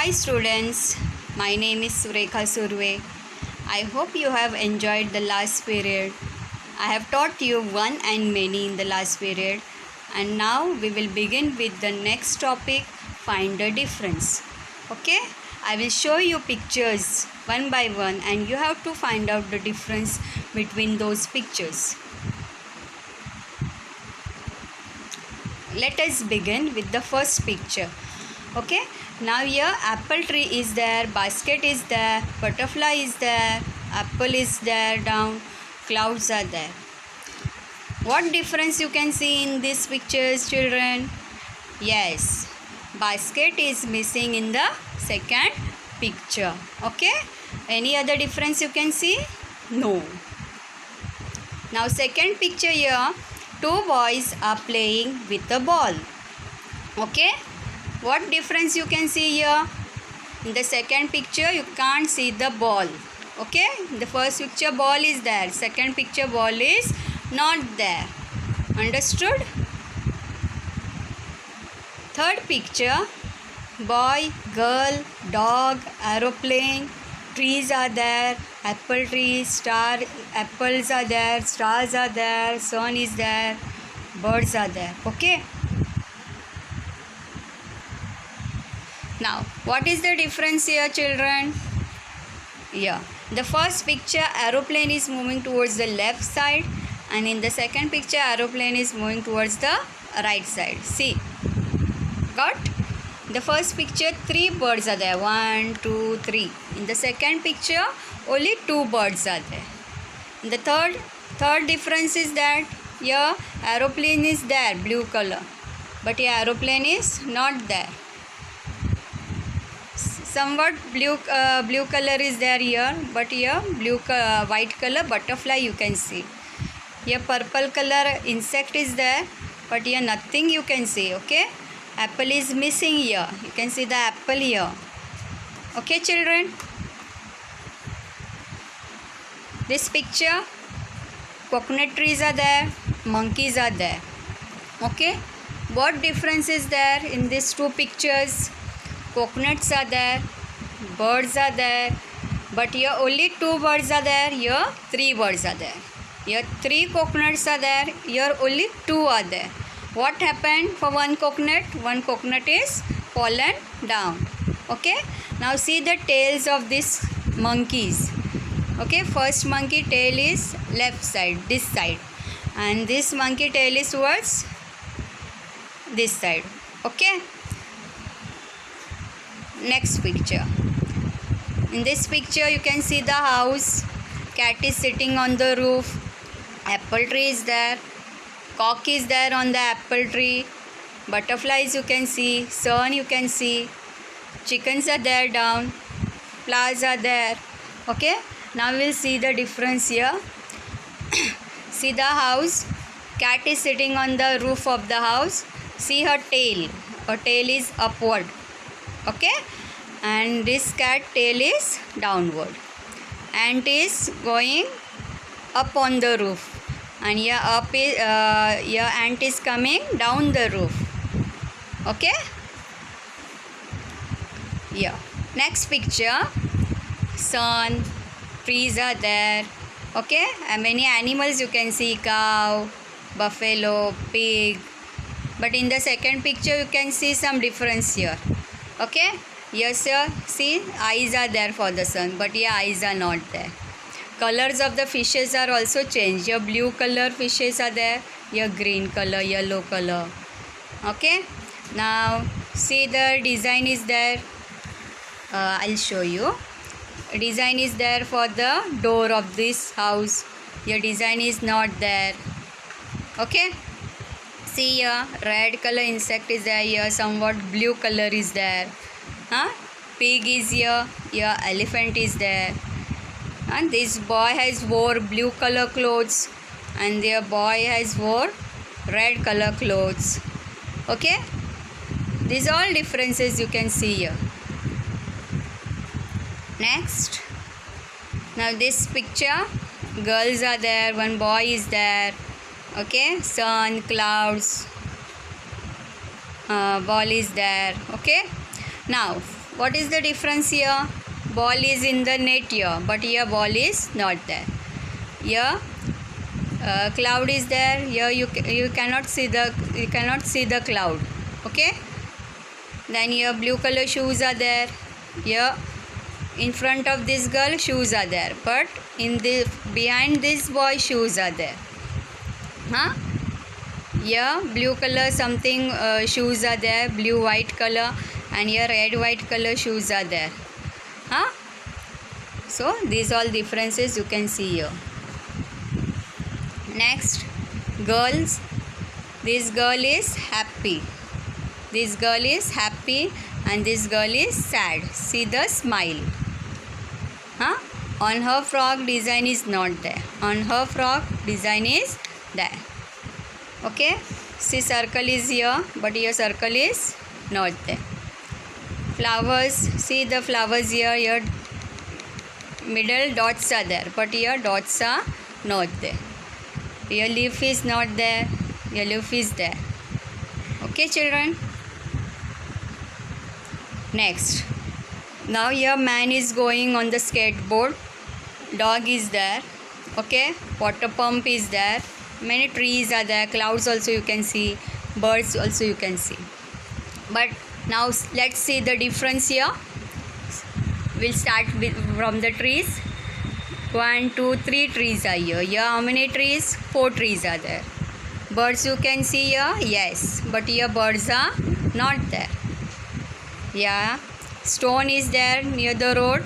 Hi students, my name is Surekha Surve. I hope you have enjoyed the last period. I have taught you one and many in the last period, and now we will begin with the next topic, find the difference. Okay, I will show you pictures one by one and you have to find out the difference between those pictures. Let us begin with the first picture. Okay, now here apple tree is there, basket is there, butterfly is there, apple is there down, clouds are there. What difference you can see in these pictures, children? Yes, basket is missing in the second picture. Okay, any other difference you can see? No. Now second picture here, two boys are playing with a ball. Okay, what difference you can see here? In the second picture you can't see the ball. Okay, the first picture ball is there, second picture ball is not there. Understood? Third picture, boy, girl, dog, aeroplane, trees are there, apple tree, star, apples are there, stars are there, sun is there, birds are there. Okay. Now, what is the difference here, children? Yeah, the first picture aeroplane is moving towards the left side, and in the second picture aeroplane is moving towards the right side. See, got? The first picture three birds are there, 1 2 3. In the second picture only two birds are there. In the third difference is that here aeroplane is there, blue color, but here aeroplane is not there. Somewhat blue color is there here, but here white color butterfly you can see. Here purple color insect is there, but here nothing you can see. Okay, apple is missing here, you can see the apple here. Okay, children, this picture coconut trees are there, monkeys are there. Okay, what difference is there in these two pictures? Coconuts are there, birds are there, but here only two birds are there, here three birds are there. Here three coconuts are there, here only two are there. What happened for one coconut? One coconut is fallen down. Okay, now see the tails of these monkeys. Okay, first monkey tail is left side, this side, and this monkey tail is towards this side. Okay, next picture. In this picture you can see the house, cat is sitting on the roof, apple tree is there, cock is there on the apple tree, butterflies you can see, sun you can see, chickens are there down, flowers are there. Okay, now we'll see the difference here. See the house, cat is sitting on the roof of the house, see her tail is upward. Okay, and this cat tail is downward. Ant is going up on the roof, and here ant is coming down the roof. Okay, yeah, next picture, sun, trees are there. Okay, and many animals you can see, cow, buffalo, pig, but in the second picture you can see some difference here. Okay, yes sir, see eyes are there for the sun, but here eyes are not there. Colors of the fishes are also changed. Here blue color fishes are there, here green color, yellow color. Okay, now see the design is there. I'll show you. Design is there for the door of this house. Your design is not there. Okay, see here red color insect is there, here somewhat blue color is there. Pig is here, here elephant is there, and this boy has wore blue color clothes and their boy has wore red color clothes. Okay, these all differences you can see here. Next, now this picture, girls are there, one boy is there. Okay, sun, clouds, ball is there. Okay, now What is the difference here? Ball is in the net here, but here ball is not there. Here cloud is there. Here you cannot see the cloud. Okay. Then here blue color shoes are there. Here in front of this girl shoes are there, but behind this boy shoes are there. Huh? Here blue color something shoes are there, blue white color, and here red white color shoes are there. Huh? So these all differences you can see here. Next, girls. This girl is happy. This girl is happy and this girl is sad. See the smile. Huh? On her frock design is not there. On her frock design is there. Okay. See circle is here, but here circle is not there. Flowers. See the flowers here. Here middle dots are there, but here dots are not there. Here leaf is not there. Here leaf is there. Okay, children. Next, now here man is going on the skateboard. Dog is there. Okay, water pump is there. Many trees are there. Clouds also you can see. Birds also you can see. But now let's see the difference here. We'll start from the trees. 1, 2, 3 trees are here. Here how many trees? 4 trees are there. Birds you can see here. Yes, but here birds are not there. Yeah, stone is there near the road.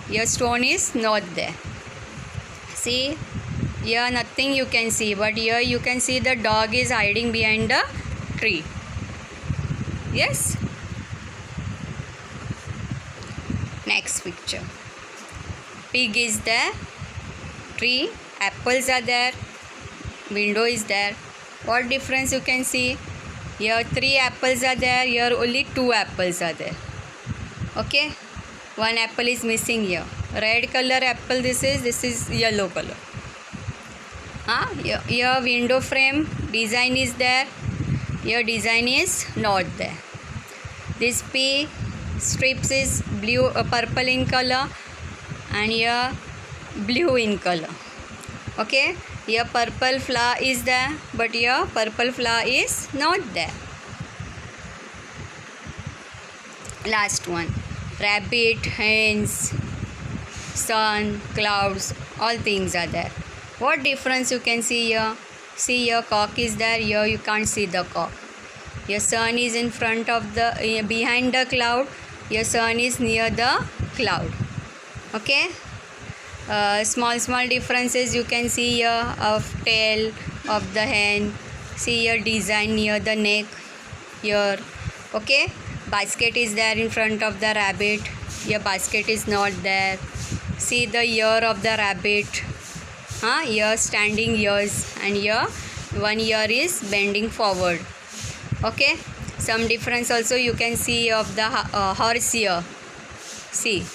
Here stone is not there. See, here nothing you can see, but here you can see the dog is hiding behind the tree. Yes. Next picture. Pig is there. Tree. Apples are there. Window is there. What difference you can see? Here 3 apples are there. Here only 2 apples are there. Okay. 1 apple is missing here. Red color apple this is yellow color. Here window frame design is there. Here design is not there. This P strips is blue purple in color, and here blue in color. Okay. Here purple flower is there, but here purple flower is not there. Last one. Rabbit, hens, sun, clouds, all things are there. What difference you can see here? See here cock is there. Here you can't see the cock. Your sun is in front of the behind the cloud. Your sun is near the cloud. Okay. Small differences you can see here of tail of the hen. See here design near the neck here. Okay. Basket is there in front of the rabbit. Here basket is not there. See the ear of the rabbit. Ear standing ears, and here one ear is bending forward. Okay. Some difference also you can see of the horse here. See.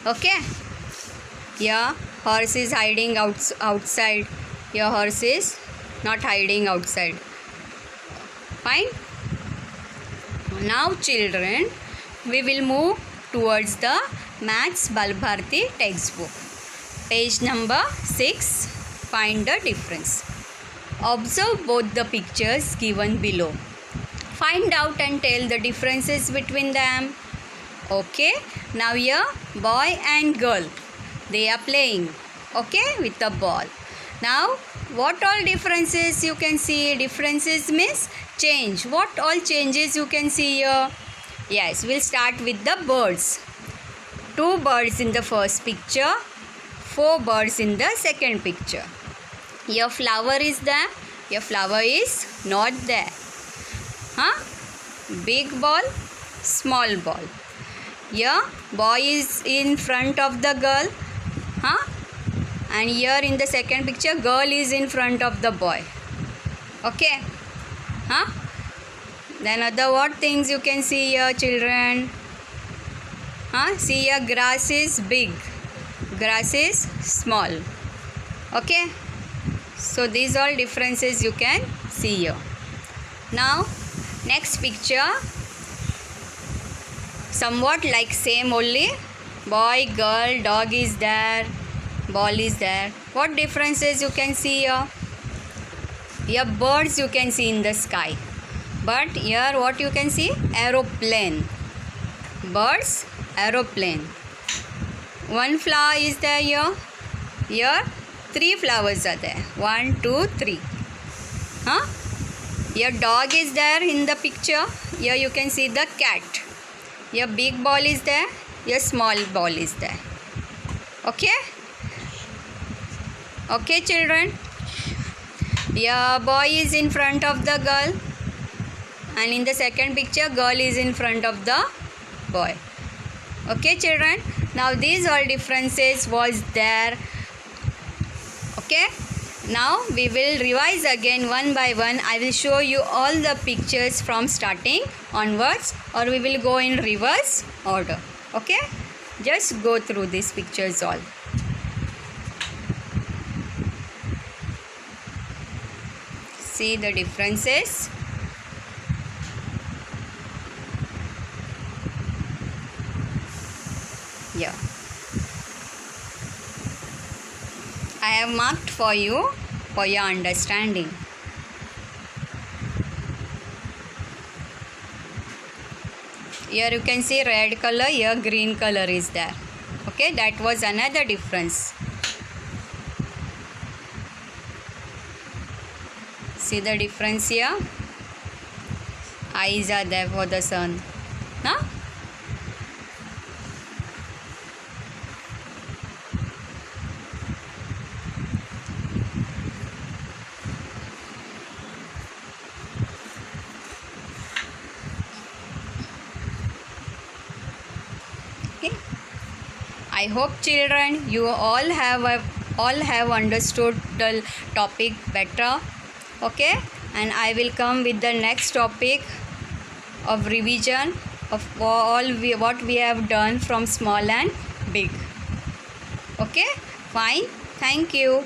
Okay. Here horse is hiding outside. Here horse is not hiding outside. Fine. Now children, we will move towards the Maths Balbharti textbook. Page number 6. Find the difference. Observe both the pictures given below. Find out and tell the differences between them. Okay. Now here boy and girl, they are playing. Okay, with the ball. Now what all differences you can see? Differences means change. What all changes you can see here? Yes, we'll start with the birds. 2 birds in the first picture, 4 birds in the second picture. Here flower is there. Here flower is not there. Big ball, small ball. Here boy is in front of the girl. And here in the second picture girl is in front of the boy. Okay. Then other what things you can see here, children? See here grass is big, grass is small. Okay. So these all differences you can see here. Now next picture. somewhat like same only. Boy, girl, dog is there, ball is there. What differences you can see here? Here birds you can see in the sky, but here what you can see? Aeroplane. Birds, aeroplane. One flower is there here. Here 3 flowers are there. 1, 2, 3. Huh? Here dog is there in the picture. Here you can see the cat. Here big ball is there. Here small ball is there. Okay? Okay, children? Here boy is in front of the girl, and in the second picture girl is in front of the boy. Okay, children? Now these all differences was there. Okay? Now we will revise again one by one. I will show you all the pictures from starting onwards, or we will go in reverse order. Okay? Just go through these pictures all. See the differences. Yeah. I have marked for you for your understanding. Here you can see red color, here green color is there. Okay, that was another difference. See the difference here? Eyes are there for the sun. Huh? Okay. I hope children you all have understood the topic better. Okay, and I will come with the next topic of revision of what we have done from small and big. Okay, fine. Thank you.